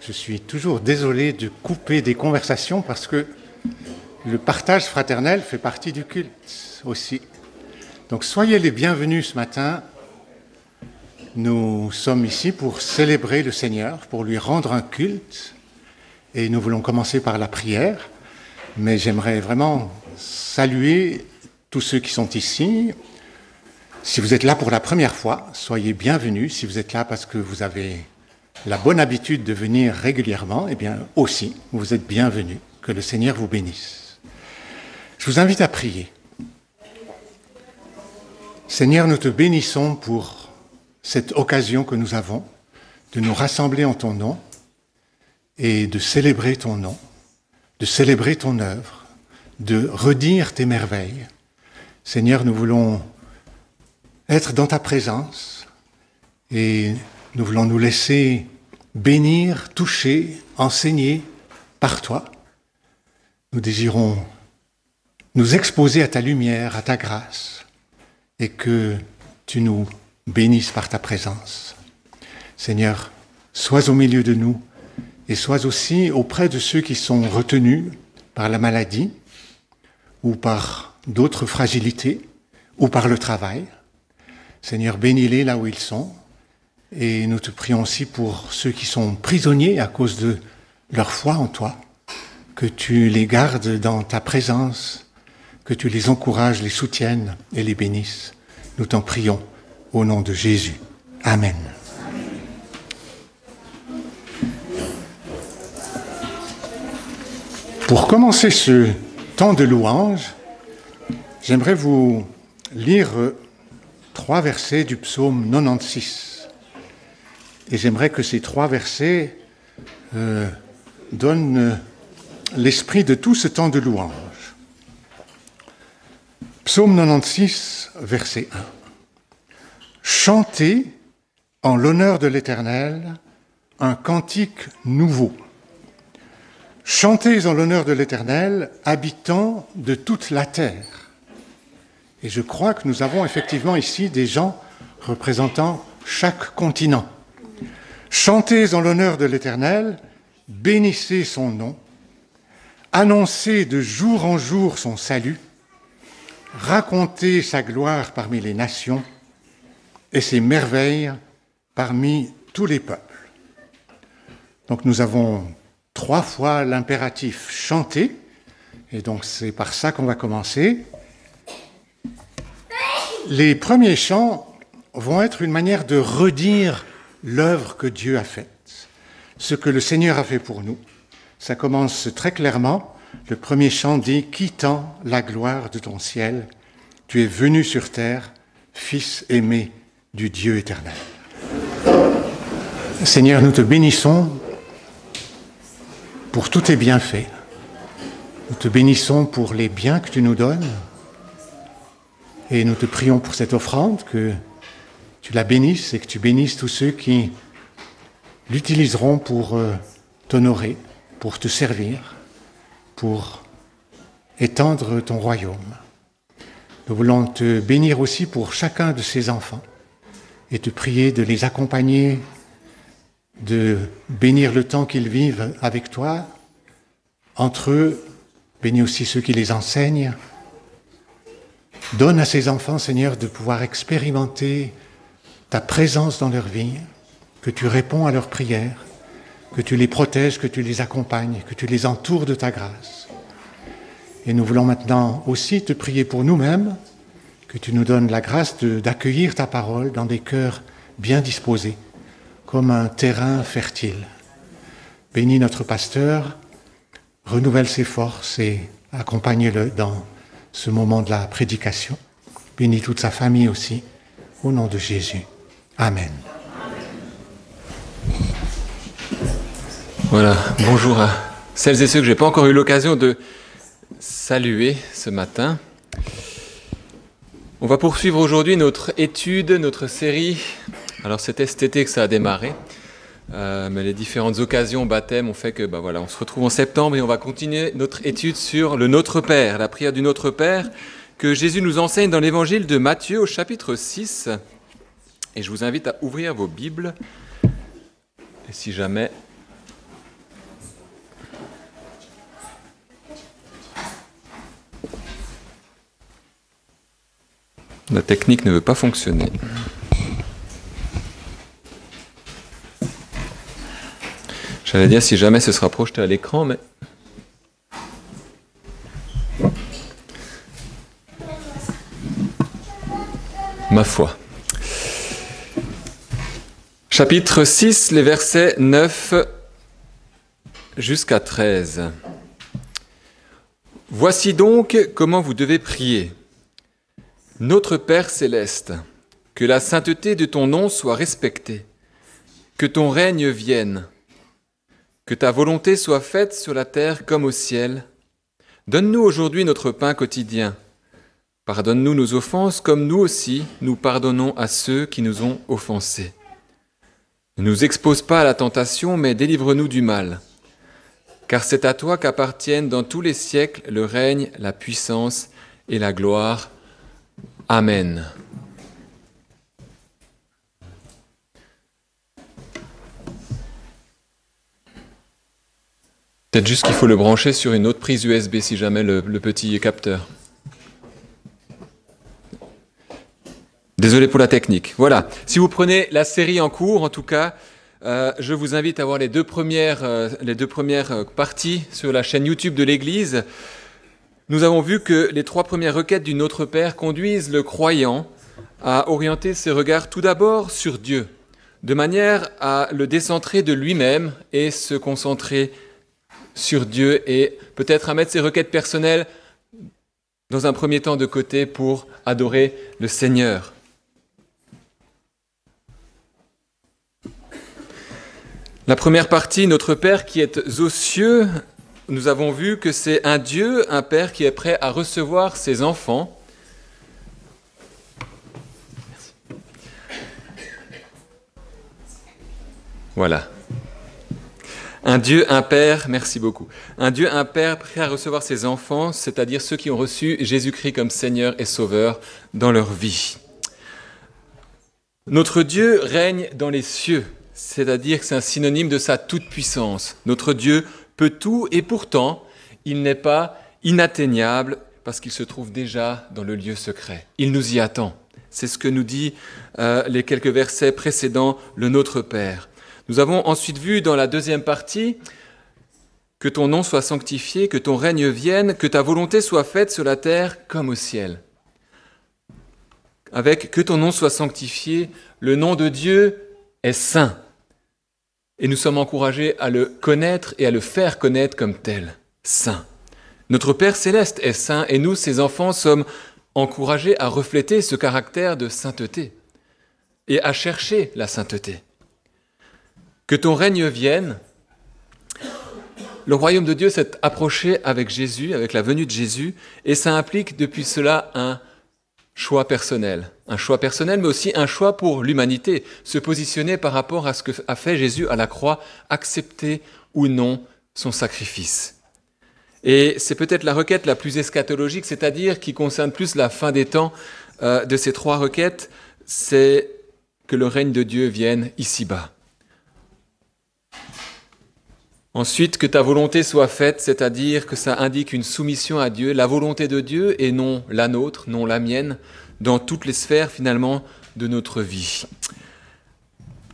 Je suis toujours désolé de couper des conversations parce que le partage fraternel fait partie du culte aussi. Donc soyez les bienvenus ce matin. Nous sommes ici pour célébrer le Seigneur, pour lui rendre un culte. Et nous voulons commencer par la prière. Mais j'aimerais vraiment saluer tous ceux qui sont ici. Si vous êtes là pour la première fois, soyez bienvenus. Si vous êtes là parce que vous avez la bonne habitude de venir régulièrement, eh bien aussi, vous êtes bienvenus. Que le Seigneur vous bénisse. Je vous invite à prier. Seigneur, nous te bénissons pour cette occasion que nous avons de nous rassembler en ton nom et de célébrer ton nom, de célébrer ton œuvre, de redire tes merveilles. Seigneur, nous voulons être dans ta présence et nous voulons nous laisser bénir, toucher, enseigner par toi. Nous désirons nous exposer à ta lumière, à ta grâce, et que tu nous bénisses par ta présence. Seigneur, sois au milieu de nous et sois aussi auprès de ceux qui sont retenus par la maladie ou par d'autres fragilités ou par le travail. Seigneur, bénis-les là où ils sont. Et nous te prions aussi pour ceux qui sont prisonniers à cause de leur foi en toi, que tu les gardes dans ta présence, que tu les encourages, les soutiennes et les bénisses. Nous t'en prions au nom de Jésus. Amen. Pour commencer ce temps de louange, j'aimerais vous lire 3 versets du psaume 96. Et j'aimerais que ces 3 versets donnent l'esprit de tout ce temps de louange. Psaume 96, verset 1. Chantez en l'honneur de l'Éternel un cantique nouveau. Chantez en l'honneur de l'Éternel, habitants de toute la terre. Et je crois que nous avons effectivement ici des gens représentant chaque continent. Chantez en l'honneur de l'Éternel, bénissez son nom, annoncez de jour en jour son salut, racontez sa gloire parmi les nations et ses merveilles parmi tous les peuples. Donc nous avons 3 fois l'impératif chanter, et donc c'est par ça qu'on va commencer. Les premiers chants vont être une manière de redire l'œuvre que Dieu a faite, ce que le Seigneur a fait pour nous. Ça commence très clairement. Le premier chant dit « Quittant la gloire de ton ciel, tu es venu sur terre, Fils aimé du Dieu éternel. » Seigneur, nous te bénissons pour tous tes bienfaits. Nous te bénissons pour les biens que tu nous donnes. Et nous te prions pour cette offrande, que tu la bénisses et que tu bénisses tous ceux qui l'utiliseront pour t'honorer, pour te servir, pour étendre ton royaume. Nous voulons te bénir aussi pour chacun de ces enfants et te prier de les accompagner, de bénir le temps qu'ils vivent avec toi, entre eux, bénis aussi ceux qui les enseignent. Donne à ces enfants, Seigneur, de pouvoir expérimenter ta présence dans leur vie, que tu réponds à leurs prières, que tu les protèges, que tu les accompagnes, que tu les entoures de ta grâce. Et nous voulons maintenant aussi te prier pour nous-mêmes, que tu nous donnes la grâce d'accueillir ta parole dans des cœurs bien disposés, comme un terrain fertile. Bénis notre pasteur, renouvelle ses forces et accompagne-le dans ce moment de la prédication. Bénis toute sa famille aussi, au nom de Jésus. Amen. Voilà, bonjour à celles et ceux que je n'ai pas encore eu l'occasion de saluer ce matin. On va poursuivre aujourd'hui notre étude, notre série. Alors c'était cet été que ça a démarré, mais les différentes occasions, baptêmes, ont fait que voilà, on se retrouve en septembre et on va continuer notre étude sur le Notre Père, la prière du Notre Père, que Jésus nous enseigne dans l'évangile de Matthieu au chapitre 6. Et je vous invite à ouvrir vos Bibles. Et si jamais La technique ne veut pas fonctionner. J'allais dire si jamais ce sera projeté à l'écran, mais... Ma foi. Chapitre 6, les versets 9 jusqu'à 13. Voici donc comment vous devez prier. Notre Père céleste, que la sainteté de ton nom soit respectée, que ton règne vienne, que ta volonté soit faite sur la terre comme au ciel. Donne-nous aujourd'hui notre pain quotidien. Pardonne-nous nos offenses comme nous aussi nous pardonnons à ceux qui nous ont offensés. Ne nous expose pas à la tentation, mais délivre-nous du mal. Car c'est à toi qu'appartiennent dans tous les siècles le règne, la puissance et la gloire. Amen. Peut-être juste qu'il faut le brancher sur une autre prise USB si jamais le petit capteur. Désolé pour la technique. Voilà. Si vous prenez la série en cours, en tout cas, je vous invite à voir les deux premières parties sur la chaîne YouTube de l'Église. Nous avons vu que les 3 premières requêtes du Notre Père conduisent le croyant à orienter ses regards tout d'abord sur Dieu, de manière à le décentrer de lui-même et se concentrer sur Dieu et peut-être à mettre ses requêtes personnelles dans un premier temps de côté pour adorer le Seigneur. La première partie, Notre Père qui est aux cieux, nous avons vu que c'est un Dieu, un Père qui est prêt à recevoir ses enfants. Voilà. Un Dieu, un Père, merci beaucoup. Un Dieu, un Père prêt à recevoir ses enfants, c'est-à-dire ceux qui ont reçu Jésus-Christ comme Seigneur et Sauveur dans leur vie. Notre Dieu règne dans les cieux. C'est-à-dire que c'est un synonyme de sa toute-puissance. Notre Dieu peut tout et pourtant, il n'est pas inatteignable parce qu'il se trouve déjà dans le lieu secret. Il nous y attend. C'est ce que nous dit les quelques versets précédents, le Notre Père. Nous avons ensuite vu dans la deuxième partie que ton nom soit sanctifié, que ton règne vienne, que ta volonté soit faite sur la terre comme au ciel. Avec que ton nom soit sanctifié, le nom de Dieu est saint. Et nous sommes encouragés à le connaître et à le faire connaître comme tel, saint. Notre Père céleste est saint et nous, ses enfants, sommes encouragés à refléter ce caractère de sainteté et à chercher la sainteté. Que ton règne vienne. Le royaume de Dieu s'est approché avec Jésus, avec la venue de Jésus, et ça implique depuis cela un choix personnel, mais aussi un choix pour l'humanité, se positionner par rapport à ce que a fait Jésus à la croix, accepter ou non son sacrifice. Et c'est peut-être la requête la plus eschatologique, c'est-à-dire qui concerne plus la fin des temps de ces 3 requêtes, c'est que le règne de Dieu vienne ici-bas. Ensuite, que ta volonté soit faite, c'est-à-dire que ça indique une soumission à Dieu, la volonté de Dieu et non la nôtre, non la mienne, dans toutes les sphères finalement de notre vie.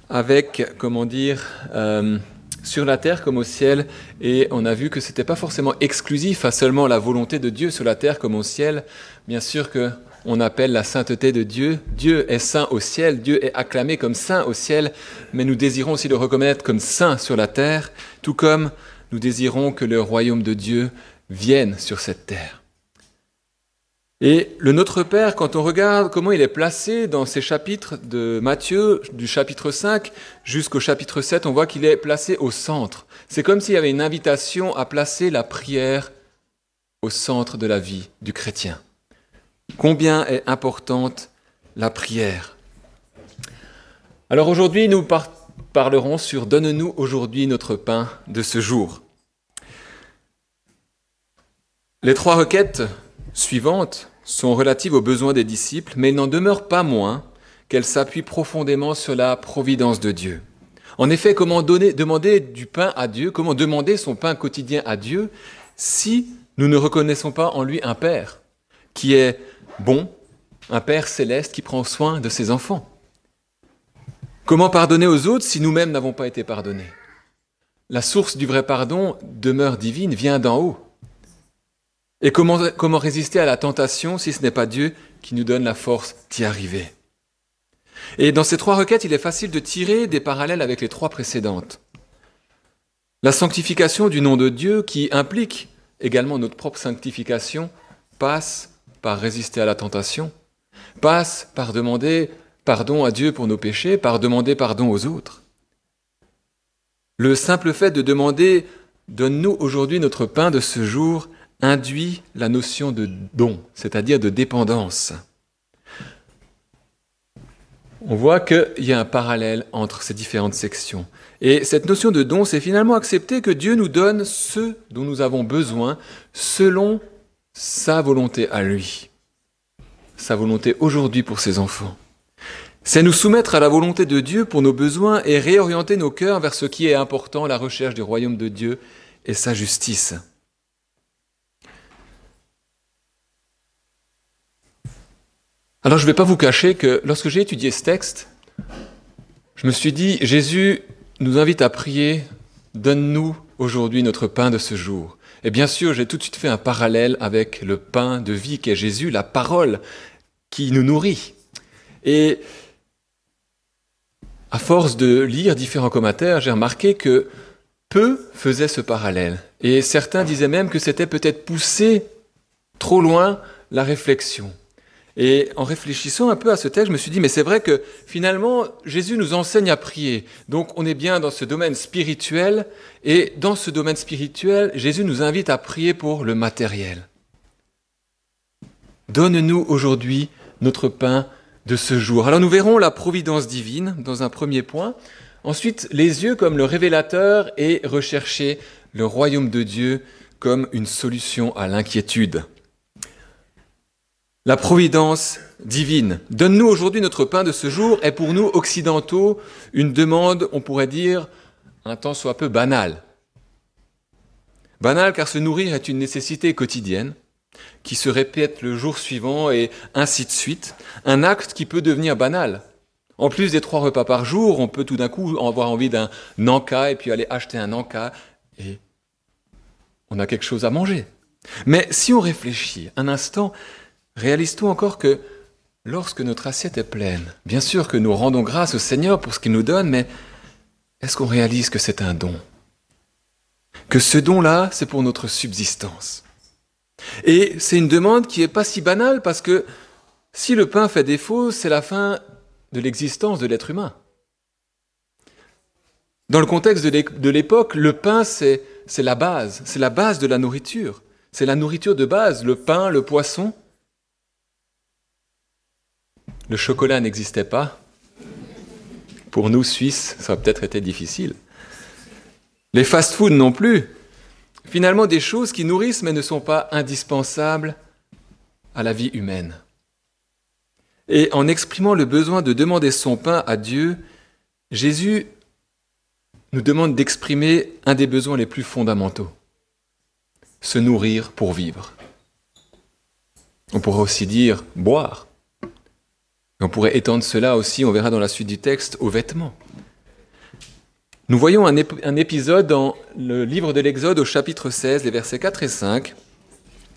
Avec, sur la terre comme au ciel, et on a vu que ce n'était pas forcément exclusif à seulement la volonté de Dieu sur la terre comme au ciel. Bien sûr qu'on appelle la sainteté de Dieu. Dieu est saint au ciel, Dieu est acclamé comme saint au ciel, mais nous désirons aussi le reconnaître comme saint sur la terre, tout comme nous désirons que le royaume de Dieu vienne sur cette terre. Et le Notre Père, quand on regarde comment il est placé dans ces chapitres de Matthieu, du chapitre 5 jusqu'au chapitre 7, on voit qu'il est placé au centre. C'est comme s'il y avait une invitation à placer la prière au centre de la vie du chrétien. Combien est importante la prière. Alors aujourd'hui, nous parlerons sur « Donne-nous aujourd'hui notre pain de ce jour ». Les 3 requêtes suivantes sont relatives aux besoins des disciples, mais il n'en demeure pas moins qu'elles s'appuient profondément sur la providence de Dieu. En effet, comment demander du pain à Dieu, comment demander son pain quotidien à Dieu, si nous ne reconnaissons pas en lui un Père qui est bon, un Père céleste qui prend soin de ses enfants. Comment pardonner aux autres si nous-mêmes n'avons pas été pardonnés? La source du vrai pardon, demeure divine, vient d'en haut. Et comment résister à la tentation si ce n'est pas Dieu qui nous donne la force d'y arriver? Et dans ces 3 requêtes, il est facile de tirer des parallèles avec les 3 précédentes. La sanctification du nom de Dieu, qui implique également notre propre sanctification, passe par résister à la tentation, passe par demander pardon à Dieu pour nos péchés, par demander pardon aux autres. Le simple fait de demander « Donne-nous aujourd'hui notre pain de ce jour » induit la notion de don, c'est-à-dire de dépendance. On voit qu'il y a un parallèle entre ces différentes sections. Et cette notion de don, c'est finalement accepter que Dieu nous donne ce dont nous avons besoin selon sa volonté à lui. Sa volonté aujourd'hui pour ses enfants. C'est nous soumettre à la volonté de Dieu pour nos besoins et réorienter nos cœurs vers ce qui est important, la recherche du royaume de Dieu et sa justice. Alors je ne vais pas vous cacher que lorsque j'ai étudié ce texte, je me suis dit, Jésus nous invite à prier, donne-nous aujourd'hui notre pain de ce jour. Et bien sûr, j'ai tout de suite fait un parallèle avec le pain de vie qu'est Jésus, la parole qui nous nourrit. Et à force de lire différents commentaires, j'ai remarqué que peu faisaient ce parallèle. Et certains disaient même que c'était peut-être pousser trop loin la réflexion. Et en réfléchissant un peu à ce texte, je me suis dit, mais c'est vrai que finalement, Jésus nous enseigne à prier. Donc on est bien dans ce domaine spirituel, et dans ce domaine spirituel, Jésus nous invite à prier pour le matériel. Donne-nous aujourd'hui notre pain de ce jour. Alors nous verrons la providence divine dans un premier point. Ensuite, les yeux comme le révélateur et rechercher le royaume de Dieu comme une solution à l'inquiétude. La providence divine. Donne-nous aujourd'hui notre pain de ce jour est pour nous occidentaux une demande, on pourrait dire, un tant soit peu banale. Banale car se nourrir est une nécessité quotidienne qui se répète le jour suivant et ainsi de suite. Un acte qui peut devenir banal. En plus des 3 repas par jour, on peut tout d'un coup avoir envie d'un encas et puis aller acheter un encas et on a quelque chose à manger. Mais si on réfléchit un instant, réalise-t-on encore que lorsque notre assiette est pleine, bien sûr que nous rendons grâce au Seigneur pour ce qu'il nous donne, mais est-ce qu'on réalise que c'est un don? Que ce don-là, c'est pour notre subsistance. Et c'est une demande qui n'est pas si banale parce que si le pain fait défaut, c'est la fin de l'existence de l'être humain. Dans le contexte de l'époque, le pain, c'est la base de la nourriture. C'est la nourriture de base, le pain, le poisson. Le chocolat n'existait pas. Pour nous, Suisses, ça a peut-être été difficile. Les fast-foods non plus. Finalement, des choses qui nourrissent mais ne sont pas indispensables à la vie humaine. Et en exprimant le besoin de demander son pain à Dieu, Jésus nous demande d'exprimer un des besoins les plus fondamentaux. Se nourrir pour vivre. On pourrait aussi dire boire. On pourrait étendre cela aussi, on verra dans la suite du texte, aux vêtements. Nous voyons un épisode dans le livre de l'Exode au chapitre 16, les versets 4 et 5,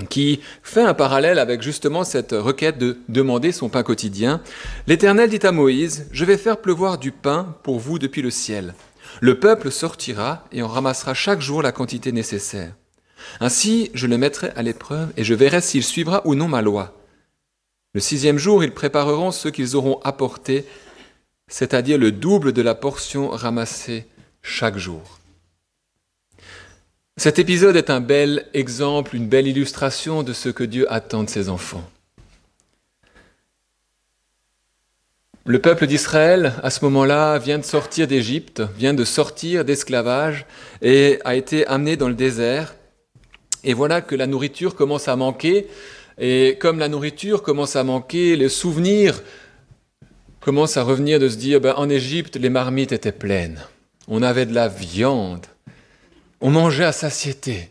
qui fait un parallèle avec justement cette requête de demander son pain quotidien. L'Éternel dit à Moïse, « Je vais faire pleuvoir du pain pour vous depuis le ciel. Le peuple sortira et en ramassera chaque jour la quantité nécessaire. Ainsi, je le mettrai à l'épreuve et je verrai s'il suivra ou non ma loi. Le 6e jour, ils prépareront ce qu'ils auront apporté, c'est-à-dire le double de la portion ramassée chaque jour. » Cet épisode est un bel exemple, une belle illustration de ce que Dieu attend de ses enfants. Le peuple d'Israël, à ce moment-là, vient de sortir d'Égypte, vient de sortir d'esclavage et a été amené dans le désert. Et voilà que la nourriture commence à manquer. Et comme la nourriture commence à manquer, le souvenir commence à revenir de se dire, en Égypte, les marmites étaient pleines. On avait de la viande. On mangeait à satiété.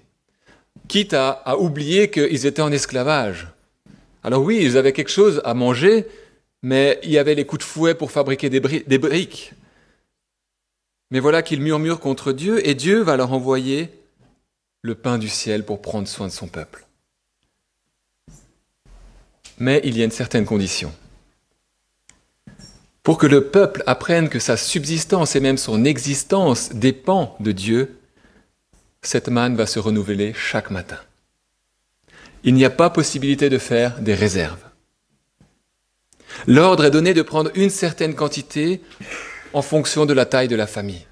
Quitte à oublier qu'ils étaient en esclavage. Alors oui, ils avaient quelque chose à manger, mais il y avait les coups de fouet pour fabriquer des briques. Mais voilà qu'ils murmurent contre Dieu, et Dieu va leur envoyer le pain du ciel pour prendre soin de son peuple. Mais il y a une certaine condition. Pour que le peuple apprenne que sa subsistance et même son existence dépend de Dieu, cette manne va se renouveler chaque matin. Il n'y a pas possibilité de faire des réserves. L'ordre est donné de prendre une certaine quantité en fonction de la taille de la famille.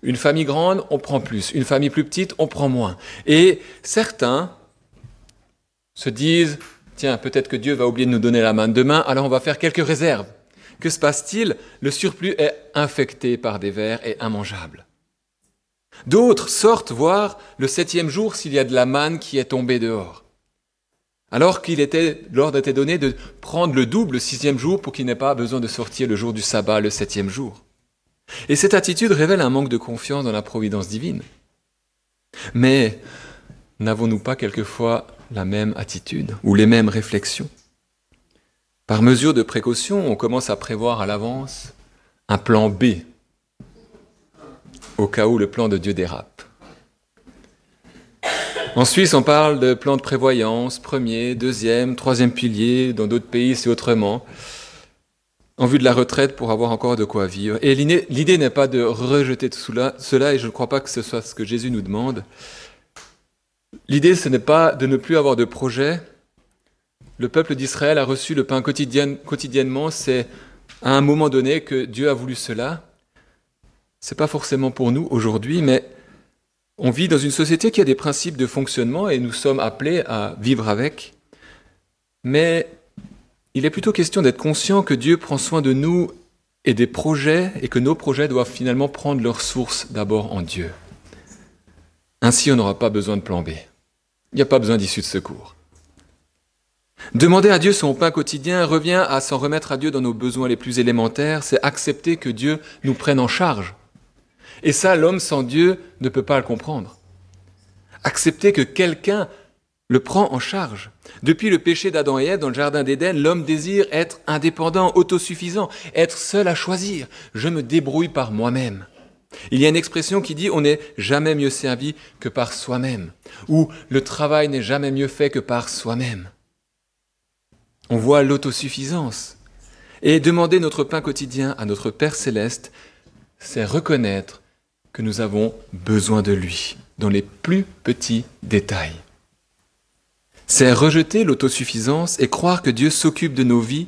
Une famille grande, on prend plus. Une famille plus petite, on prend moins. Et certains se disent, tiens, peut-être que Dieu va oublier de nous donner la manne demain, alors on va faire quelques réserves. Que se passe-t-il? Le surplus est infecté par des vers et immangeable. D'autres sortent voir le 7e jour s'il y a de la manne qui est tombée dehors. Alors l'ordre était donné de prendre le double le 6e jour pour qu'il n'ait pas besoin de sortir le jour du sabbat, le 7e jour. Et cette attitude révèle un manque de confiance dans la providence divine. Mais n'avons-nous pas quelquefois la même attitude ou les mêmes réflexions? Par mesure de précaution, on commence à prévoir à l'avance un plan B, au cas où le plan de Dieu dérape. En Suisse, on parle de plan de prévoyance, 1er, 2e, 3e pilier, dans d'autres pays c'est autrement, en vue de la retraite pour avoir encore de quoi vivre. Et l'idée n'est pas de rejeter tout cela, et je ne crois pas que ce soit ce que Jésus nous demande. L'idée, ce n'est pas de ne plus avoir de projet. Le peuple d'Israël a reçu le pain quotidiennement, c'est à un moment donné que Dieu a voulu cela. Ce n'est pas forcément pour nous aujourd'hui, mais on vit dans une société qui a des principes de fonctionnement et nous sommes appelés à vivre avec. Mais il est plutôt question d'être conscient que Dieu prend soin de nous et des projets et que nos projets doivent finalement prendre leur source d'abord en Dieu. Ainsi, on n'aura pas besoin de plan B. Il n'y a pas besoin d'issue de secours. Demander à Dieu son pain quotidien revient à s'en remettre à Dieu dans nos besoins les plus élémentaires, c'est accepter que Dieu nous prenne en charge. Et ça, l'homme sans Dieu ne peut pas le comprendre. Accepter que quelqu'un le prend en charge. Depuis le péché d'Adam et Ève dans le jardin d'Éden, l'homme désire être indépendant, autosuffisant, être seul à choisir. Je me débrouille par moi-même. Il y a une expression qui dit « on n'est jamais mieux servi que par soi-même » ou « le travail n'est jamais mieux fait que par soi-même ». On voit l'autosuffisance. Et demander notre pain quotidien à notre Père Céleste, c'est reconnaître que nous avons besoin de lui, dans les plus petits détails. C'est rejeter l'autosuffisance et croire que Dieu s'occupe de nos vies,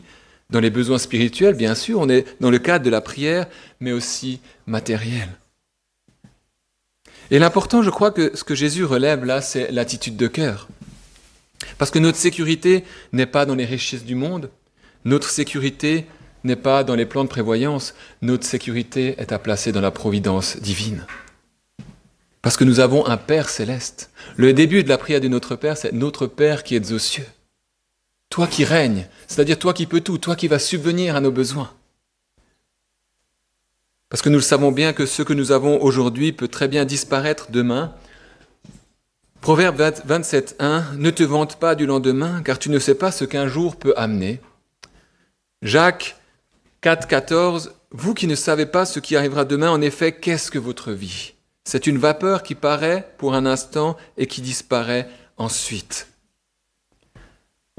dans les besoins spirituels, bien sûr, on est dans le cadre de la prière, mais aussi matériel. Et l'important, je crois que ce que Jésus relève là, c'est l'attitude de cœur. Parce que notre sécurité n'est pas dans les richesses du monde, notre sécurité n'est pas dans les plans de prévoyance, notre sécurité est à placer dans la providence divine. Parce que nous avons un Père céleste. Le début de la prière de notre Père, c'est « Notre Père qui êtes aux cieux ». Toi qui règnes, c'est-à-dire toi qui peux tout, toi qui vas subvenir à nos besoins. Parce que nous le savons bien que ce que nous avons aujourd'hui peut très bien disparaître demain. Proverbe 27.1, « Ne te vante pas du lendemain, car tu ne sais pas ce qu'un jour peut amener. » Jacques 4.14, « Vous qui ne savez pas ce qui arrivera demain, en effet, qu'est-ce que votre vie? C'est une vapeur qui paraît pour un instant et qui disparaît ensuite. »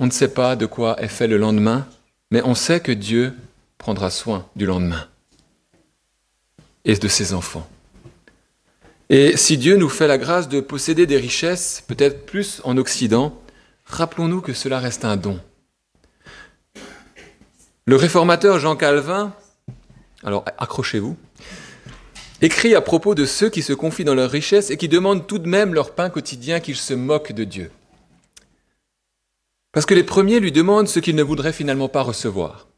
On ne sait pas de quoi est fait le lendemain, mais on sait que Dieu prendra soin du lendemain et de ses enfants. Et si Dieu nous fait la grâce de posséder des richesses, peut-être plus en Occident, rappelons-nous que cela reste un don. Le réformateur Jean Calvin, alors accrochez-vous, écrit à propos de ceux qui se confient dans leurs richesses et qui demandent tout de même leur pain quotidien qu'ils se moquent de Dieu. Parce que les premiers lui demandent ce qu'ils ne voudraient finalement pas recevoir,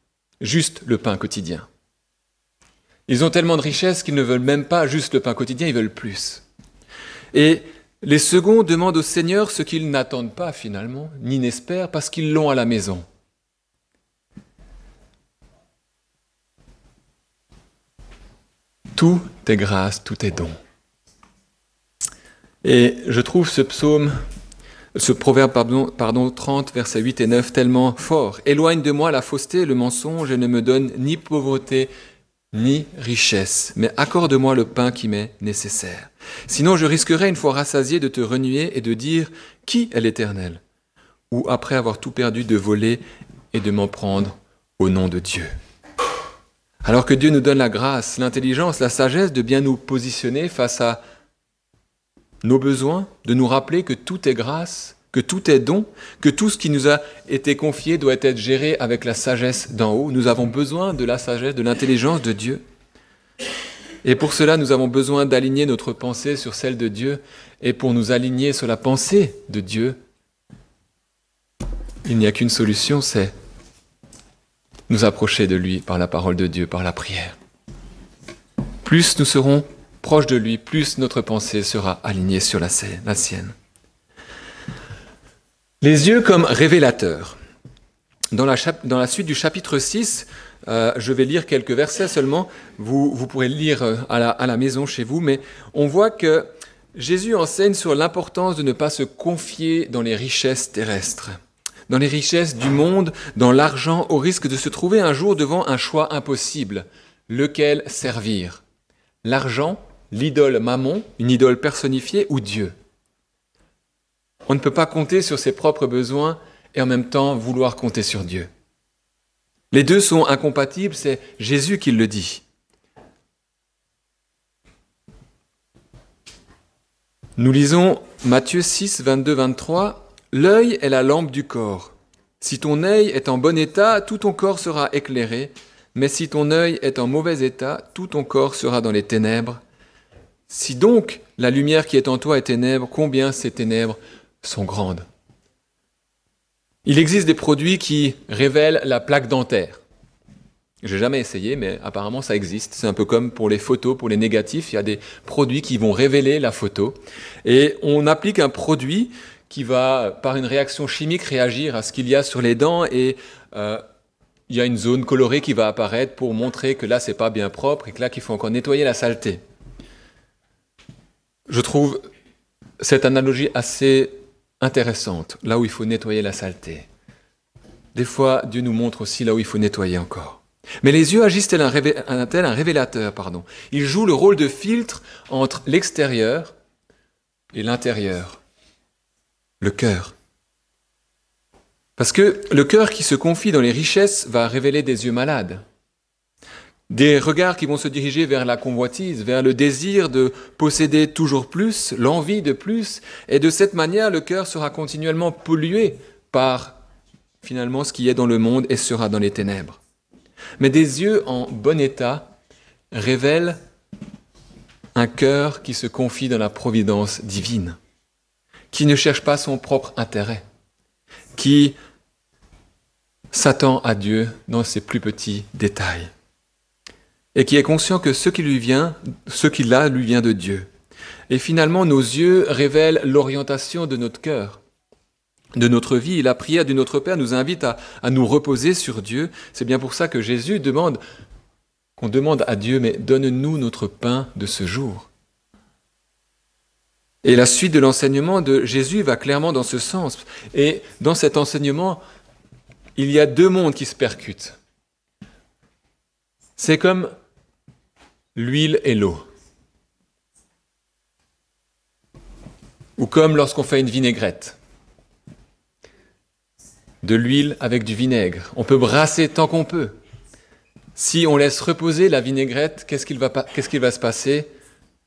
juste le pain quotidien. Ils ont tellement de richesses qu'ils ne veulent même pas juste le pain quotidien, ils veulent plus. Et les seconds demandent au Seigneur ce qu'ils n'attendent pas finalement, ni n'espèrent, parce qu'ils l'ont à la maison. Tout est grâce, tout est don. Et je trouve ce psaume Ce proverbe 30, versets 8 et 9, tellement fort. « Éloigne de moi la fausseté et le mensonge et ne me donne ni pauvreté ni richesse, mais accorde-moi le pain qui m'est nécessaire. Sinon je risquerais une fois rassasié de te renier et de dire « Qui est l'Éternel ?» ou après avoir tout perdu de voler et de m'en prendre au nom de Dieu. Alors que Dieu nous donne la grâce, l'intelligence, la sagesse de bien nous positionner face à nos besoins, de nous rappeler que tout est grâce, que tout est don, que tout ce qui nous a été confié doit être géré avec la sagesse d'en haut. Nous avons besoin de la sagesse, de l'intelligence de Dieu. Et pour cela, nous avons besoin d'aligner notre pensée sur celle de Dieu. Et pour nous aligner sur la pensée de Dieu, il n'y a qu'une solution, c'est nous approcher de lui par la parole de Dieu, par la prière. Plus nous serons proches de lui, plus notre pensée sera alignée sur la sienne. Les yeux comme révélateurs. Dans la suite du chapitre 6, je vais lire quelques versets seulement. Vous pourrez le lire à la maison chez vous, mais on voit que Jésus enseigne sur l'importance de ne pas se confier dans les richesses terrestres, dans les richesses du monde, dans l'argent, au risque de se trouver un jour devant un choix impossible. Lequel servir ? L'argent, l'idole Mammon, une idole personnifiée, ou Dieu ? On ne peut pas compter sur ses propres besoins et en même temps vouloir compter sur Dieu. Les deux sont incompatibles, c'est Jésus qui le dit. Nous lisons Matthieu 6, 22-23. « L'œil est la lampe du corps. Si ton œil est en bon état, tout ton corps sera éclairé, mais si ton œil est en mauvais état, tout ton corps sera dans les ténèbres. Si donc la lumière qui est en toi est ténèbres, combien ces ténèbres sont grandes. » Il existe des produits qui révèlent la plaque dentaire. Je n'ai jamais essayé, mais apparemment ça existe. C'est un peu comme pour les photos, pour les négatifs, il y a des produits qui vont révéler la photo. Et on applique un produit qui va, par une réaction chimique, réagir à ce qu'il y a sur les dents et il y a une zone colorée qui va apparaître pour montrer que là, c'est pas bien propre et que là, qu'il faut encore nettoyer la saleté. Je trouve cette analogie assez intéressante, là où il faut nettoyer la saleté. Des fois, Dieu nous montre aussi là où il faut nettoyer encore. Mais les yeux agissent tel un révélateur. Ils jouent le rôle de filtre entre l'extérieur et l'intérieur, le cœur. Parce que le cœur qui se confie dans les richesses va révéler des yeux malades. Des regards qui vont se diriger vers la convoitise, vers le désir de posséder toujours plus, l'envie de plus, et de cette manière, le cœur sera continuellement pollué par, finalement, ce qui est dans le monde et sera dans les ténèbres. Mais des yeux en bon état révèlent un cœur qui se confie dans la providence divine, qui ne cherche pas son propre intérêt, qui s'attend à Dieu dans ses plus petits détails. Et qui est conscient que ce qu'il a lui vient de Dieu. Et finalement, nos yeux révèlent l'orientation de notre cœur, de notre vie. Et la prière du Notre Père nous invite à nous reposer sur Dieu. C'est bien pour ça que Jésus qu'on demande à Dieu, mais donne-nous notre pain de ce jour. Et la suite de l'enseignement de Jésus va clairement dans ce sens. Et dans cet enseignement, il y a deux mondes qui se percutent. C'est comme l'huile et l'eau. Ou comme lorsqu'on fait une vinaigrette. De l'huile avec du vinaigre. On peut brasser tant qu'on peut. Si on laisse reposer la vinaigrette, qu'est-ce qu'il va se passer ?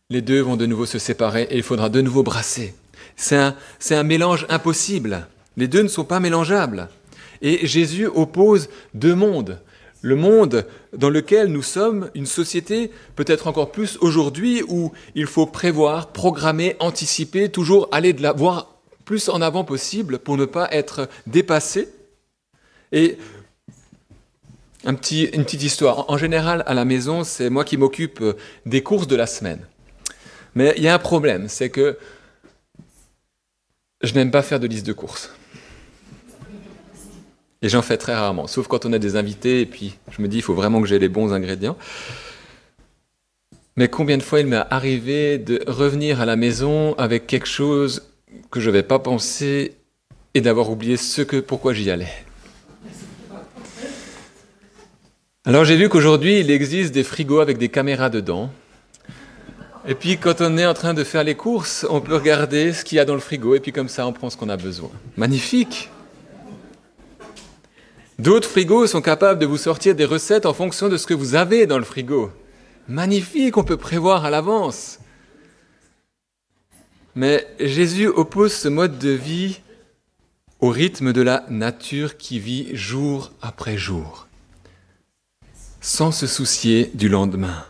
Les deux vont de nouveau se séparer et il faudra de nouveau brasser. C'est un mélange impossible. Les deux ne sont pas mélangeables. Et Jésus oppose deux mondes. Le monde dans lequel nous sommes, une société peut-être encore plus aujourd'hui où il faut prévoir, programmer, anticiper, toujours aller de la voir plus en avant possible pour ne pas être dépassé. Et une petite histoire. En général, à la maison, c'est moi qui m'occupe des courses de la semaine. Mais il y a un problème, c'est que je n'aime pas faire de liste de courses. Et j'en fais très rarement, sauf quand on a des invités, et puis je me dis, il faut vraiment que j'ai les bons ingrédients. Mais combien de fois il m'est arrivé de revenir à la maison avec quelque chose que je ne vais pas penser et d'avoir oublié pourquoi j'y allais. Alors j'ai vu qu'aujourd'hui, il existe des frigos avec des caméras dedans. Et puis quand on est en train de faire les courses, on peut regarder ce qu'il y a dans le frigo et puis comme ça, on prend ce qu'on a besoin. Magnifique! D'autres frigos sont capables de vous sortir des recettes en fonction de ce que vous avez dans le frigo. Magnifique, on peut prévoir à l'avance. Mais Jésus oppose ce mode de vie au rythme de la nature qui vit jour après jour, sans se soucier du lendemain.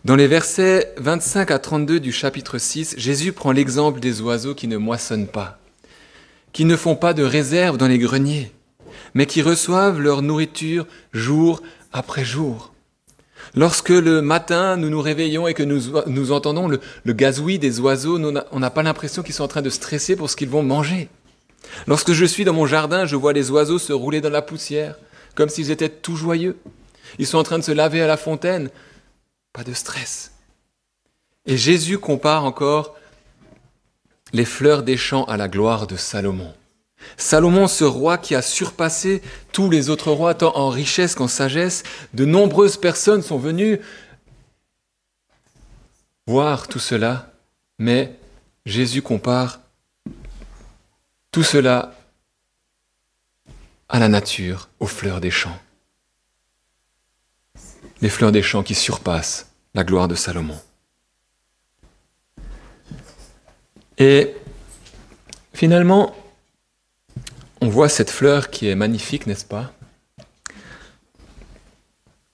Dans les versets 25 à 32 du chapitre 6, Jésus prend l'exemple des oiseaux qui ne moissonnent pas, qui ne font pas de réserve dans les greniers, mais qui reçoivent leur nourriture jour après jour. Lorsque le matin, nous nous réveillons et que nous entendons le gazouillis des oiseaux, on n'a pas l'impression qu'ils sont en train de stresser pour ce qu'ils vont manger. Lorsque je suis dans mon jardin, je vois les oiseaux se rouler dans la poussière, comme s'ils étaient tout joyeux. Ils sont en train de se laver à la fontaine. Pas de stress. Et Jésus compare encore les fleurs des champs à la gloire de Salomon. Salomon, ce roi qui a surpassé tous les autres rois, tant en richesse qu'en sagesse, de nombreuses personnes sont venues voir tout cela, mais Jésus compare tout cela à la nature, aux fleurs des champs. Les fleurs des champs qui surpassent la gloire de Salomon. Et finalement, on voit cette fleur qui est magnifique, n'est-ce pas?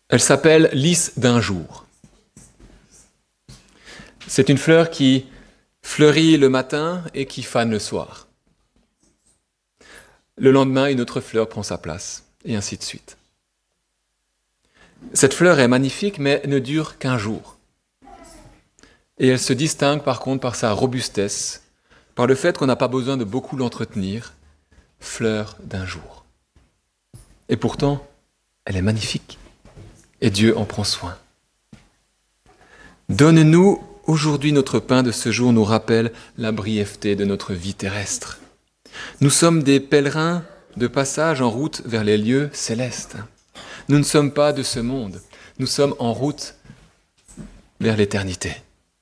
Elle s'appelle lys d'un jour. C'est une fleur qui fleurit le matin et qui fane le soir. Le lendemain, une autre fleur prend sa place, et ainsi de suite. Cette fleur est magnifique, mais ne dure qu'un jour. Et elle se distingue par contre par sa robustesse, par le fait qu'on n'a pas besoin de beaucoup l'entretenir. Fleur d'un jour. Et pourtant, elle est magnifique. Et Dieu en prend soin. Donne-nous aujourd'hui notre pain de ce jour, nous rappelle la brièveté de notre vie terrestre. Nous sommes des pèlerins de passage en route vers les lieux célestes. Nous ne sommes pas de ce monde. Nous sommes en route vers l'éternité,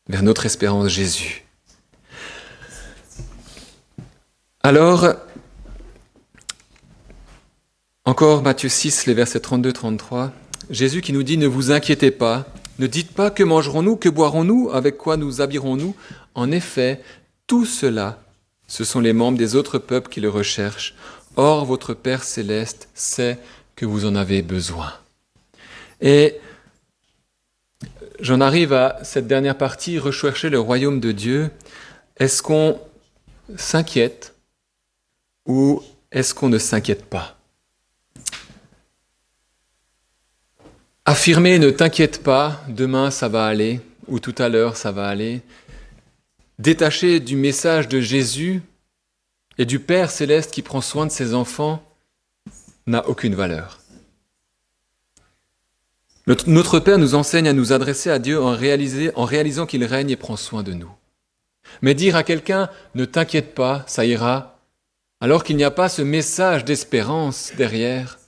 vers notre espérance Jésus. Alors, encore Matthieu 6, les versets 32-33, Jésus qui nous dit « Ne vous inquiétez pas, ne dites pas que mangerons-nous, que boirons-nous, avec quoi nous habillerons-nous. En effet, tout cela, ce sont les membres des autres peuples qui le recherchent. Or, votre Père céleste sait que vous en avez besoin. » Et j'en arrive à cette dernière partie, rechercher le royaume de Dieu. Est-ce qu'on s'inquiète ou est-ce qu'on ne s'inquiète pas? Affirmer « ne t'inquiète pas, demain ça va aller » ou « tout à l'heure ça va aller », détaché du message de Jésus et du Père céleste qui prend soin de ses enfants, n'a aucune valeur. Notre Père nous enseigne à nous adresser à Dieu en réalisant qu'il règne et prend soin de nous. Mais dire à quelqu'un « ne t'inquiète pas, ça ira », alors qu'il n'y a pas ce message d'espérance derrière,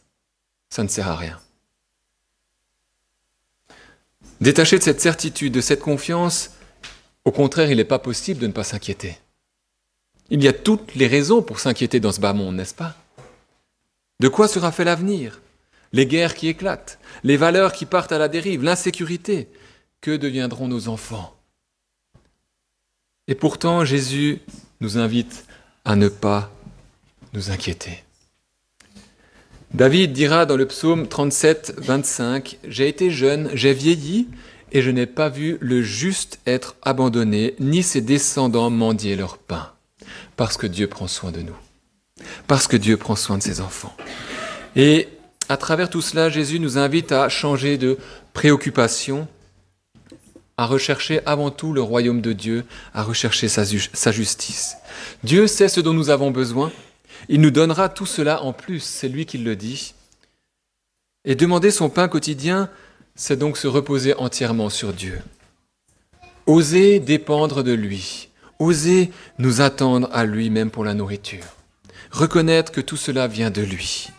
ça ne sert à rien. Détaché de cette certitude, de cette confiance, au contraire, il n'est pas possible de ne pas s'inquiéter. Il y a toutes les raisons pour s'inquiéter dans ce bas monde, n'est-ce pas? De quoi sera fait l'avenir? Les guerres qui éclatent, les valeurs qui partent à la dérive, l'insécurité. Que deviendront nos enfants? Et pourtant, Jésus nous invite à ne pas nous inquiéter. David dira dans le psaume 37, 25, « J'ai été jeune, j'ai vieilli, et je n'ai pas vu le juste être abandonné, ni ses descendants mendier leur pain. » Parce que Dieu prend soin de nous. Parce que Dieu prend soin de ses enfants. Et à travers tout cela, Jésus nous invite à changer de préoccupation, à rechercher avant tout le royaume de Dieu, à rechercher sa justice. Dieu sait ce dont nous avons besoin. Il nous donnera tout cela en plus, c'est lui qui le dit. Et demander son pain quotidien, c'est donc se reposer entièrement sur Dieu. Oser dépendre de lui, Oser nous attendre à lui même pour la nourriture. Reconnaître que tout cela vient de lui.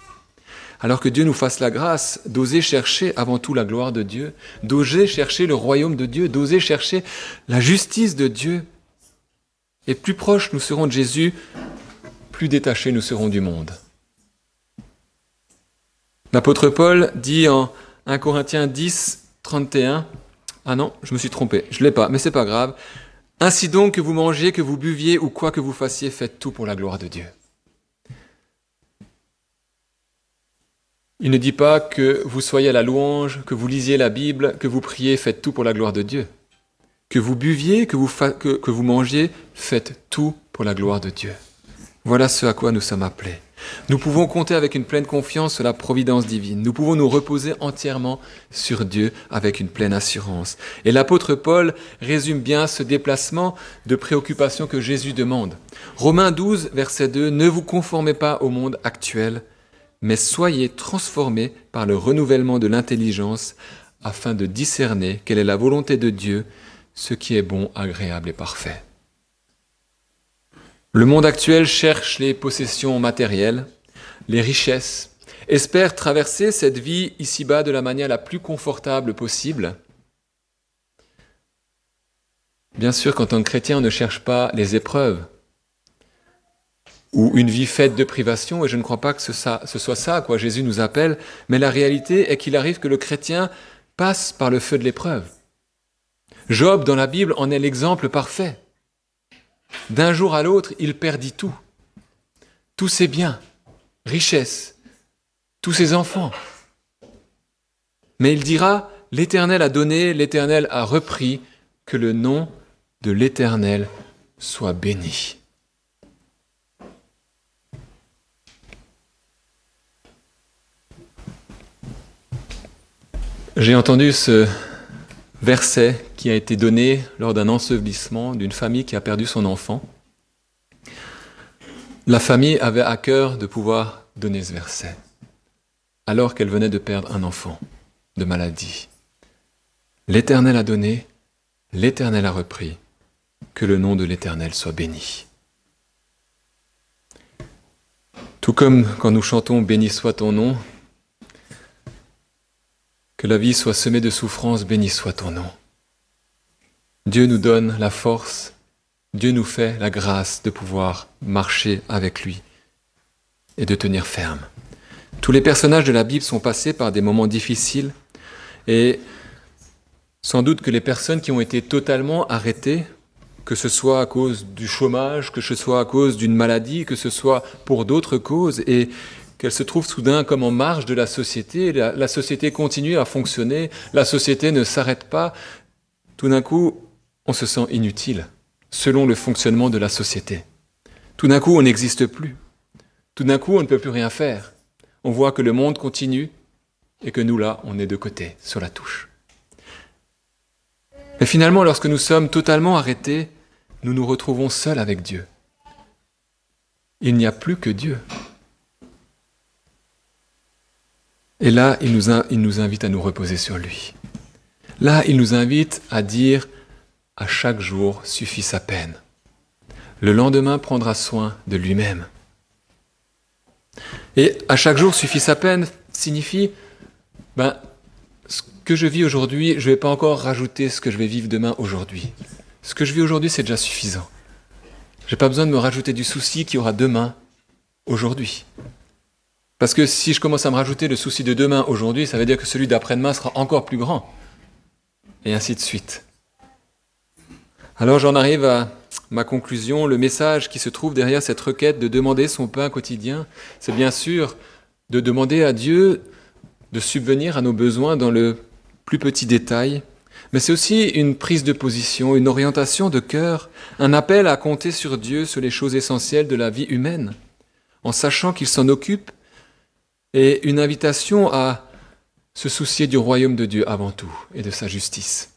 Alors que Dieu nous fasse la grâce d'oser chercher avant tout la gloire de Dieu, d'oser chercher le royaume de Dieu, d'oser chercher la justice de Dieu. Et plus proches nous serons de Jésus, plus détachés nous serons du monde. L'apôtre Paul dit en 1 Corinthiens 10, 31, ah non, je me suis trompé, je ne l'ai pas, mais c'est pas grave. Ainsi donc, que vous mangiez, que vous buviez ou quoi que vous fassiez, faites tout pour la gloire de Dieu. Il ne dit pas que vous soyez à la louange, que vous lisiez la Bible, que vous priez, faites tout pour la gloire de Dieu. Que vous buviez, que vous mangiez, faites tout pour la gloire de Dieu. Voilà ce à quoi nous sommes appelés. Nous pouvons compter avec une pleine confiance sur la providence divine. Nous pouvons nous reposer entièrement sur Dieu avec une pleine assurance. Et l'apôtre Paul résume bien ce déplacement de préoccupation que Jésus demande. Romains 12, verset 2, « Ne vous conformez pas au monde actuel, mais soyez transformés par le renouvellement de l'intelligence afin de discerner quelle est la volonté de Dieu, ce qui est bon, agréable et parfait. » Le monde actuel cherche les possessions matérielles, les richesses, espère traverser cette vie ici-bas de la manière la plus confortable possible. Bien sûr qu'en tant que chrétien, on ne cherche pas les épreuves ou une vie faite de privation, et je ne crois pas que ce soit ça à quoi Jésus nous appelle, mais la réalité est qu'il arrive que le chrétien passe par le feu de l'épreuve. Job, dans la Bible, en est l'exemple parfait. D'un jour à l'autre, il perdit tout. Tous ses biens, richesses, tous ses enfants. Mais il dira, l'Éternel a donné, l'Éternel a repris, que le nom de l'Éternel soit béni. J'ai entendu ce verset qui a été donné lors d'un ensevelissement d'une famille qui a perdu son enfant. La famille avait à cœur de pouvoir donner ce verset, alors qu'elle venait de perdre un enfant de maladie. L'Éternel a donné, l'Éternel a repris, que le nom de l'Éternel soit béni. Tout comme quand nous chantons « Béni soit ton nom », que la vie soit semée de souffrances, béni soit ton nom. Dieu nous donne la force, Dieu nous fait la grâce de pouvoir marcher avec lui et de tenir ferme. Tous les personnages de la Bible sont passés par des moments difficiles et sans doute que les personnes qui ont été totalement arrêtées, que ce soit à cause du chômage, que ce soit à cause d'une maladie, que ce soit pour d'autres causes, et qu'elles se trouvent soudain comme en marge de la société, la société continue à fonctionner, la société ne s'arrête pas, tout d'un coup, on se sent inutile, selon le fonctionnement de la société. Tout d'un coup, on n'existe plus. Tout d'un coup, on ne peut plus rien faire. On voit que le monde continue et que nous, là, on est de côté, sur la touche. Mais finalement, lorsque nous sommes totalement arrêtés, nous nous retrouvons seuls avec Dieu. Il n'y a plus que Dieu. Et là, il nous invite à nous reposer sur lui. Là, il nous invite à dire « à chaque jour suffit sa peine ». Le lendemain prendra soin de lui-même. Et « à chaque jour suffit sa peine » signifie ce que je vis aujourd'hui, je ne vais pas encore rajouter ce que je vais vivre demain aujourd'hui. Ce que je vis aujourd'hui, c'est déjà suffisant. Je n'ai pas besoin de me rajouter du souci qu'il y aura demain, aujourd'hui. Parce que si je commence à me rajouter le souci de demain aujourd'hui, ça veut dire que celui d'après-demain sera encore plus grand. Et ainsi de suite. Alors j'en arrive à ma conclusion. Le message qui se trouve derrière cette requête de demander son pain quotidien, c'est bien sûr de demander à Dieu de subvenir à nos besoins dans le plus petit détail, mais c'est aussi une prise de position, une orientation de cœur, un appel à compter sur Dieu, sur les choses essentielles de la vie humaine, en sachant qu'il s'en occupe, et une invitation à se soucier du royaume de Dieu avant tout et de sa justice.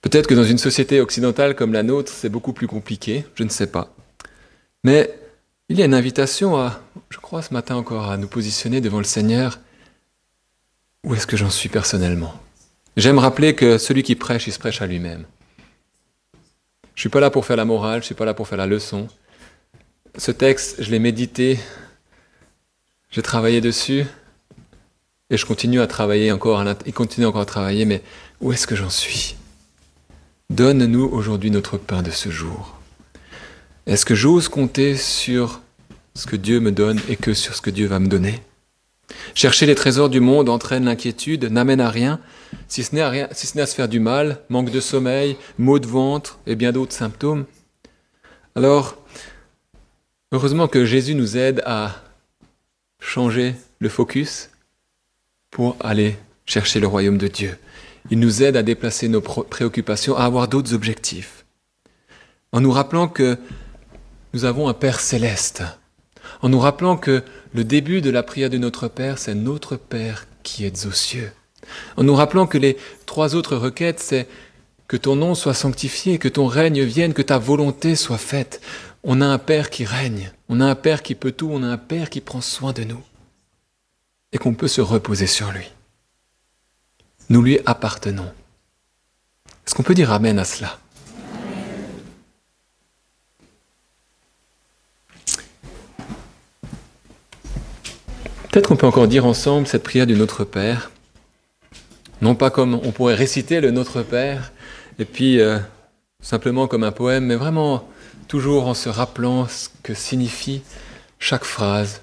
Peut-être que dans une société occidentale comme la nôtre, c'est beaucoup plus compliqué, je ne sais pas. Mais il y a une invitation à, je crois ce matin encore, à nous positionner devant le Seigneur. Où est-ce que j'en suis personnellement ? J'aime rappeler que celui qui prêche, il se prêche à lui-même. Je ne suis pas là pour faire la morale, je ne suis pas là pour faire la leçon. Ce texte, je l'ai médité, j'ai travaillé dessus, et je continue à travailler encore, il continue encore à travailler, mais où est-ce que j'en suis? Donne-nous aujourd'hui notre pain de ce jour. Est-ce que j'ose compter sur ce que Dieu me donne et que sur ce que Dieu va me donner? Chercher les trésors du monde entraîne l'inquiétude, n'amène à rien, si ce n'est à se faire du mal, manque de sommeil, maux de ventre et bien d'autres symptômes. Alors, heureusement que Jésus nous aide à changer le focus pour aller chercher le royaume de Dieu. Il nous aide à déplacer nos préoccupations, à avoir d'autres objectifs. En nous rappelant que nous avons un Père céleste. En nous rappelant que le début de la prière de notre Père, c'est notre Père qui êtes aux cieux. En nous rappelant que les 3 autres requêtes, c'est que ton nom soit sanctifié, que ton règne vienne, que ta volonté soit faite. On a un Père qui règne, on a un Père qui peut tout, on a un Père qui prend soin de nous. Et qu'on peut se reposer sur lui. Nous lui appartenons. Est-ce qu'on peut dire Amen à cela? Peut-être qu'on peut encore dire ensemble cette prière du Notre Père. Non pas comme on pourrait réciter le Notre Père, et puis simplement comme un poème, mais vraiment toujours en se rappelant ce que signifie chaque phrase,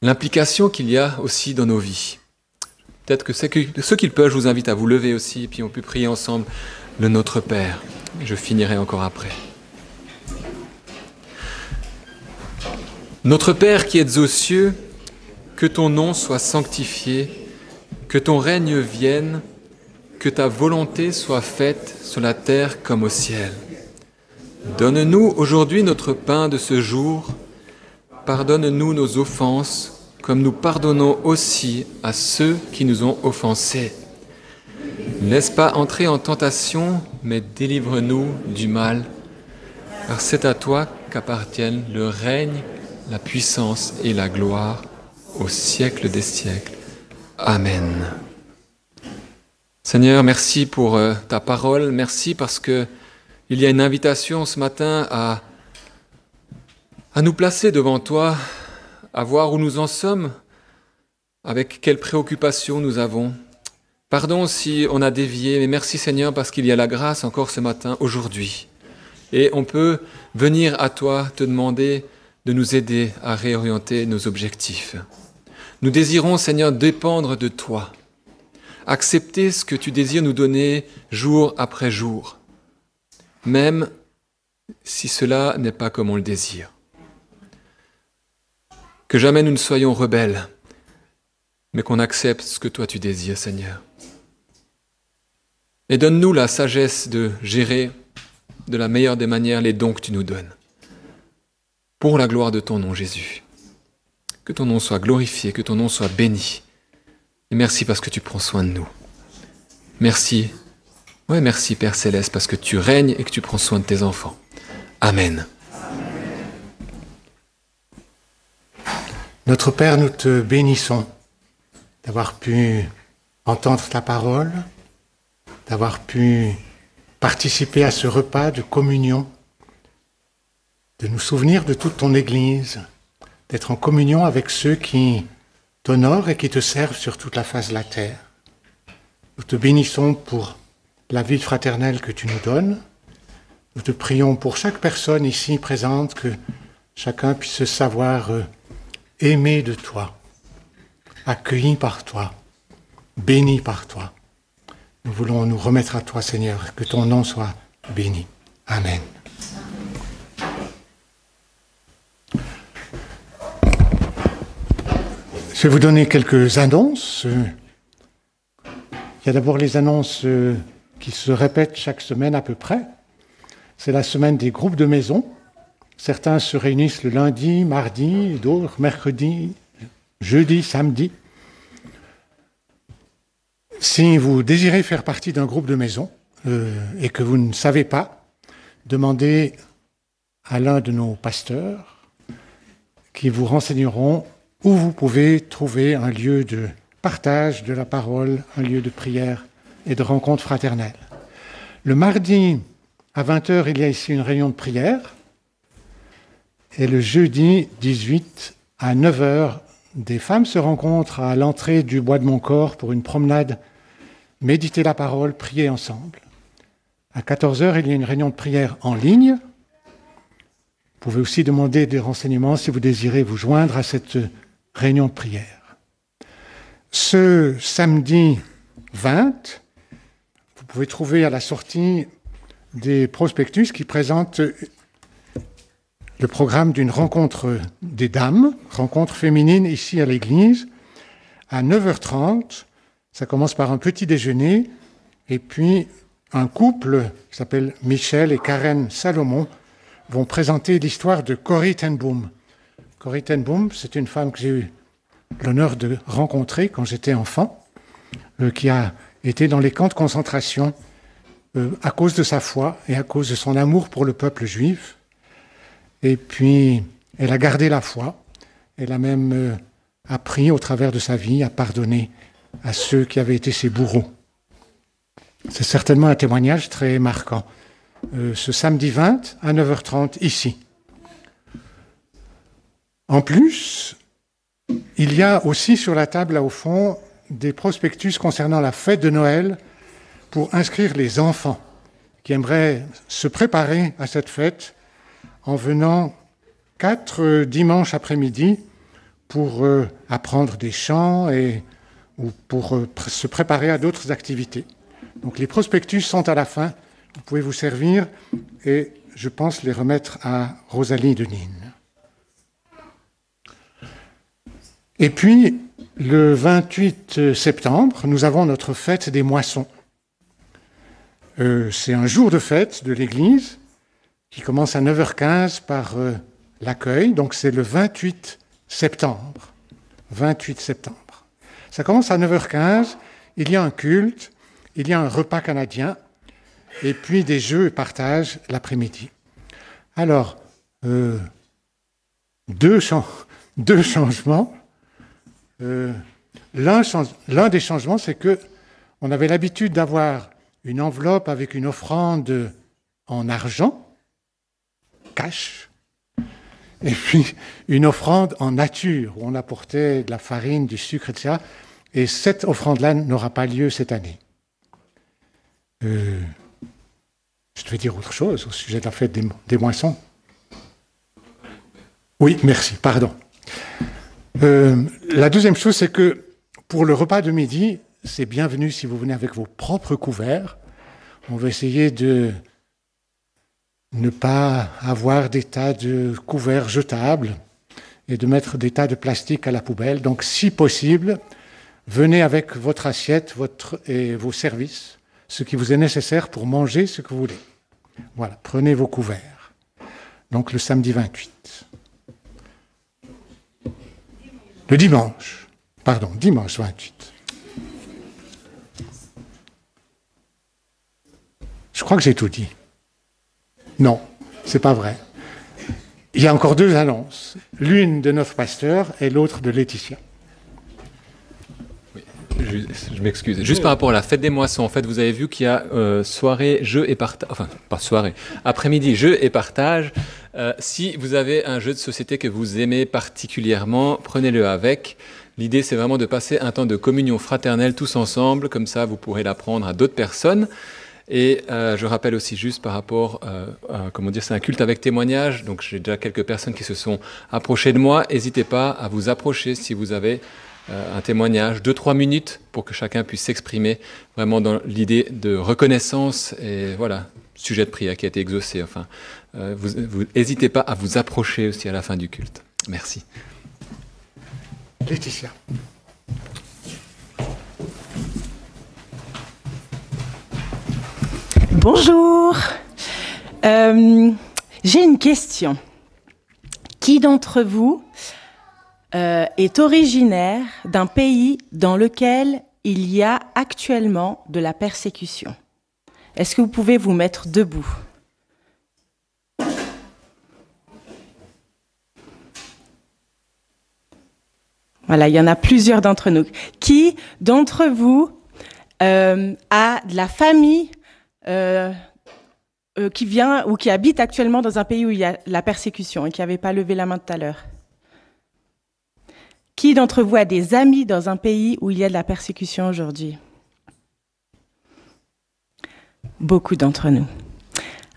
l'implication qu'il y a aussi dans nos vies. Peut-être que ceux qui le peuvent, je vous invite à vous lever aussi, et puis on peut prier ensemble le Notre Père. Je finirai encore après. Notre Père qui êtes aux cieux, que ton nom soit sanctifié, que ton règne vienne, que ta volonté soit faite sur la terre comme au ciel. Donne-nous aujourd'hui notre pain de ce jour. Pardonne-nous nos offenses, comme nous pardonnons aussi à ceux qui nous ont offensés. Ne laisse pas entrer en tentation, mais délivre-nous du mal. Car c'est à toi qu'appartiennent le règne, la puissance et la gloire au siècle des siècles. Amen. Seigneur, merci pour ta parole. Merci parce que il y a une invitation ce matin à nous placer devant toi, à voir où nous en sommes, avec quelles préoccupations nous avons. Pardon si on a dévié, mais merci Seigneur parce qu'il y a la grâce encore ce matin, aujourd'hui. Et on peut venir à toi te demander de nous aider à réorienter nos objectifs. Nous désirons, Seigneur, dépendre de toi, accepter ce que tu désires nous donner jour après jour, même si cela n'est pas comme on le désire. Que jamais nous ne soyons rebelles, mais qu'on accepte ce que toi tu désires, Seigneur. Et donne-nous la sagesse de gérer de la meilleure des manières les dons que tu nous donnes, pour la gloire de ton nom, Jésus. Que ton nom soit glorifié, que ton nom soit béni. Et merci parce que tu prends soin de nous. Merci. Ouais, merci Père Céleste parce que tu règnes et que tu prends soin de tes enfants. Amen. Notre Père, nous te bénissons d'avoir pu entendre ta parole, d'avoir pu participer à ce repas de communion, de nous souvenir de toute ton Église, d'être en communion avec ceux qui t'honorent et qui te servent sur toute la face de la terre. Nous te bénissons pour la vie fraternelle que tu nous donnes. Nous te prions pour chaque personne ici présente, que chacun puisse se savoir aimé de toi, accueilli par toi, béni par toi. Nous voulons nous remettre à toi, Seigneur, que ton nom soit béni. Amen. Je vais vous donner quelques annonces. Il y a d'abord les annonces qui se répètent chaque semaine à peu près. C'est la semaine des groupes de maison. Certains se réunissent le lundi, mardi, d'autres mercredi, jeudi, samedi. Si vous désirez faire partie d'un groupe de maison et que vous ne savez pas, demandez à l'un de nos pasteurs qui vous renseigneront où vous pouvez trouver un lieu de partage de la parole, un lieu de prière et de rencontres fraternelles. Le mardi, à 20h, il y a ici une réunion de prière. Et le jeudi 18, à 9h, des femmes se rencontrent à l'entrée du Bois de Montcor pour une promenade, méditer la parole, prier ensemble. À 14h, il y a une réunion de prière en ligne. Vous pouvez aussi demander des renseignements si vous désirez vous joindre à cette réunion de prière. Ce samedi 20, vous pouvez trouver à la sortie des prospectus qui présentent le programme d'une rencontre des dames, rencontre féminine ici à l'église, à 9h30. Ça commence par un petit déjeuner, et puis un couple qui s'appelle Michel et Karen Salomon vont présenter l'histoire de Corrie ten Boom. Corrie ten Boom, c'est une femme que j'ai eu l'honneur de rencontrer quand j'étais enfant, qui a été dans les camps de concentration à cause de sa foi et à cause de son amour pour le peuple juif. Et puis, elle a gardé la foi. Elle a même appris au travers de sa vie à pardonner à ceux qui avaient été ses bourreaux. C'est certainement un témoignage très marquant. Ce samedi 20 à 9h30 ici. En plus, il y a aussi sur la table là au fond des prospectus concernant la fête de Noël pour inscrire les enfants qui aimeraient se préparer à cette fête en venant 4 dimanches après-midi pour apprendre des chants ou pour se préparer à d'autres activités. Donc les prospectus sont à la fin, vous pouvez vous servir et je pense les remettre à Rosalie de Nîmes. Et puis, le 28 septembre, nous avons notre fête des moissons. C'est un jour de fête de l'Église qui commence à 9h15 par l'accueil, donc c'est le 28 septembre. 28 septembre. Ça commence à 9h15, il y a un culte, il y a un repas canadien, et puis des jeux et partages l'après-midi. Alors, deux changements. L'un des changements, c'est que on avait l'habitude d'avoir une enveloppe avec une offrande en argent, cash, et puis une offrande en nature, où on apportait de la farine, du sucre, etc. Et cette offrande-là n'aura pas lieu cette année. Je devais dire autre chose au sujet de la fête des moissons. Oui, merci, pardon. La deuxième chose, c'est que pour le repas de midi, c'est bienvenu si vous venez avec vos propres couverts. On va essayer de ne pas avoir des tas de couverts jetables et de mettre des tas de plastique à la poubelle. Donc, si possible, venez avec votre assiette et vos services, ce qui vous est nécessaire pour manger ce que vous voulez. Voilà, prenez vos couverts. Donc, le samedi 28. Le dimanche 28. Je crois que j'ai tout dit. Non, c'est pas vrai. Il y a encore 2 annonces, l'une de notre pasteur et l'autre de Laetitia. Oui, je m'excuse. Juste par rapport à la fête des moissons, en fait, vous avez vu qu'il y a soirée, jeu et partage, enfin, pas soirée, après-midi, jeu et partage. Si vous avez un jeu de société que vous aimez particulièrement, prenez-le avec. L'idée, c'est vraiment de passer un temps de communion fraternelle tous ensemble, comme ça, vous pourrez l'apprendre à d'autres personnes. Et je rappelle aussi juste par rapport, c'est un culte avec témoignage, donc j'ai déjà quelques personnes qui se sont approchées de moi. N'hésitez pas à vous approcher si vous avez un témoignage, 2-3 minutes pour que chacun puisse s'exprimer vraiment dans l'idée de reconnaissance et voilà, sujet de prière qui a été exaucé. Enfin, vous n'hésitez pas à vous approcher aussi à la fin du culte. Merci. Laetitia. Bonjour. J'ai une question. Qui d'entre vous est originaire d'un pays dans lequel il y a actuellement de la persécution? Est-ce que vous pouvez vous mettre debout? Voilà, il y en a plusieurs d'entre nous. Qui d'entre vous à de la famille qui vient ou qui habite actuellement dans un pays où il y a la persécution et qui n'avait pas levé la main tout à l'heure? Qui d'entre vous a des amis dans un pays où il y a de la persécution aujourd'hui? Beaucoup d'entre nous.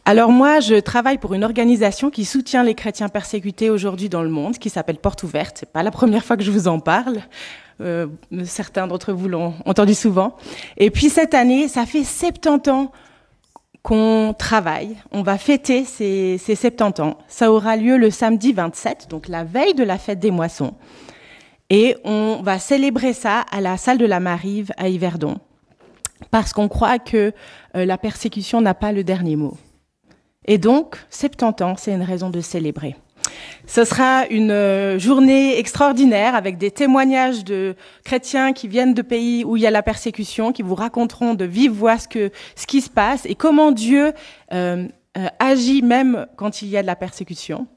Alors moi, je travaille pour une organisation qui soutient les chrétiens persécutés aujourd'hui dans le monde, qui s'appelle Porte Ouverte. C'est pas la première fois que je vous en parle. Certains d'entre vous l'ont entendu souvent. Et puis cette année, ça fait 70 ans qu'on travaille. On va fêter ces 70 ans. Ça aura lieu le samedi 27, donc la veille de la fête des moissons. Et on va célébrer ça à la salle de la Marive à Yverdon. Parce qu'on croit que la persécution n'a pas le dernier mot. Et donc, 70 ans, c'est une raison de célébrer. Ce sera une journée extraordinaire avec des témoignages de chrétiens qui viennent de pays où il y a la persécution, qui vous raconteront de vive voix ce qui se passe et comment Dieu agit même quand il y a de la persécution.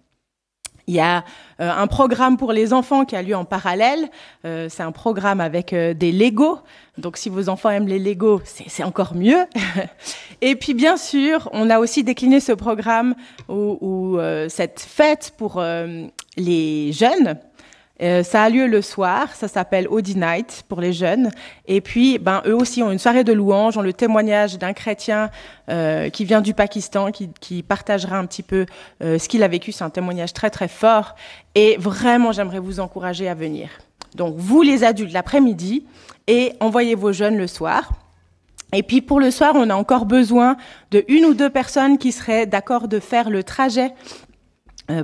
Il y a un programme pour les enfants qui a lieu en parallèle. C'est un programme avec des Legos. Donc, si vos enfants aiment les Legos, c'est encore mieux. Et puis, bien sûr, on a aussi décliné ce programme ou cette fête pour les jeunes. Ça a lieu le soir, ça s'appelle Audi Night pour les jeunes. Et puis, eux aussi ont une soirée de louanges, ont le témoignage d'un chrétien qui vient du Pakistan, qui partagera un petit peu ce qu'il a vécu. C'est un témoignage très très fort. Et vraiment, j'aimerais vous encourager à venir. Donc, vous les adultes l'après-midi et envoyez vos jeunes le soir. Et puis pour le soir, on a encore besoin de 1 ou 2 personnes qui seraient d'accord de faire le trajet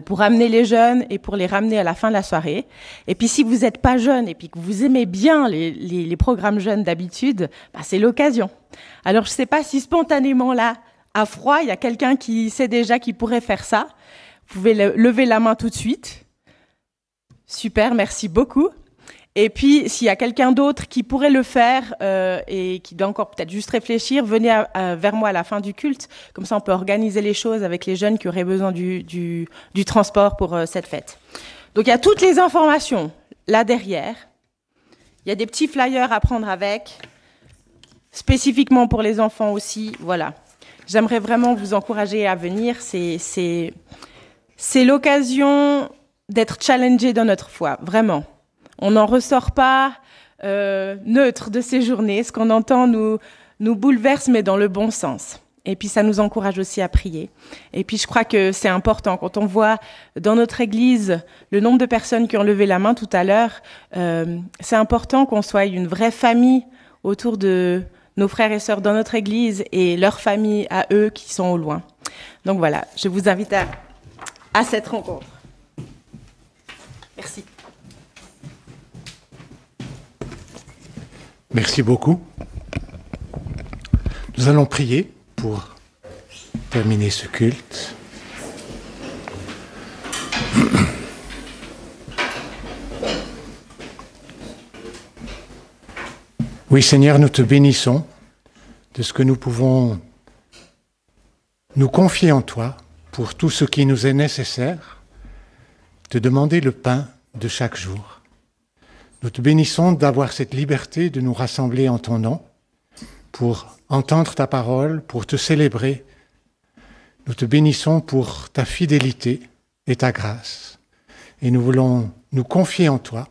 pour amener les jeunes et pour les ramener à la fin de la soirée. Et puis si vous n'êtes pas jeune et puis que vous aimez bien les programmes jeunes d'habitude, c'est l'occasion. Alors je ne sais pas si spontanément là, à froid, il y a quelqu'un qui sait déjà qui pourrait faire ça. Vous pouvez lever la main tout de suite. Super, merci beaucoup. Et puis, s'il y a quelqu'un d'autre qui pourrait le faire et qui doit encore peut-être juste réfléchir, venez vers moi à la fin du culte. Comme ça, on peut organiser les choses avec les jeunes qui auraient besoin du transport pour cette fête. Donc, il y a toutes les informations là derrière. Il y a des petits flyers à prendre avec, spécifiquement pour les enfants aussi. Voilà. J'aimerais vraiment vous encourager à venir. C'est l'occasion d'être challengé dans notre foi, vraiment. On n'en ressort pas neutre de ces journées. Ce qu'on entend nous bouleverse, mais dans le bon sens. Et puis, ça nous encourage aussi à prier. Et puis, je crois que c'est important. Quand on voit dans notre Église le nombre de personnes qui ont levé la main tout à l'heure, c'est important qu'on soit une vraie famille autour de nos frères et sœurs dans notre Église et leurs familles à eux qui sont au loin. Donc voilà, je vous invite à cette rencontre. Merci. Merci beaucoup. Nous allons prier pour terminer ce culte. Oui, Seigneur, nous te bénissons de ce que nous pouvons nous confier en toi pour tout ce qui nous est nécessaire, te demander le pain de chaque jour. Nous te bénissons d'avoir cette liberté de nous rassembler en ton nom pour entendre ta parole, pour te célébrer. Nous te bénissons pour ta fidélité et ta grâce. Et nous voulons nous confier en toi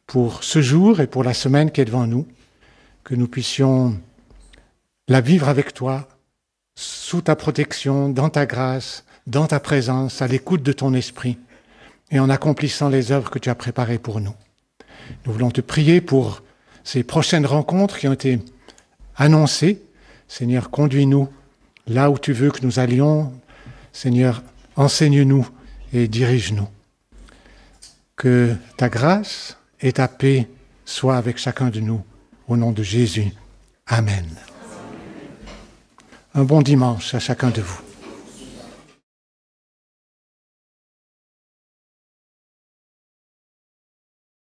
pour ce jour et pour la semaine qui est devant nous, que nous puissions la vivre avec toi, sous ta protection, dans ta grâce, dans ta présence, à l'écoute de ton esprit et en accomplissant les œuvres que tu as préparées pour nous. Nous voulons te prier pour ces prochaines rencontres qui ont été annoncées. Seigneur, conduis-nous là où tu veux que nous allions. Seigneur, enseigne-nous et dirige-nous. Que ta grâce et ta paix soient avec chacun de nous. Au nom de Jésus. Amen. Un bon dimanche à chacun de vous.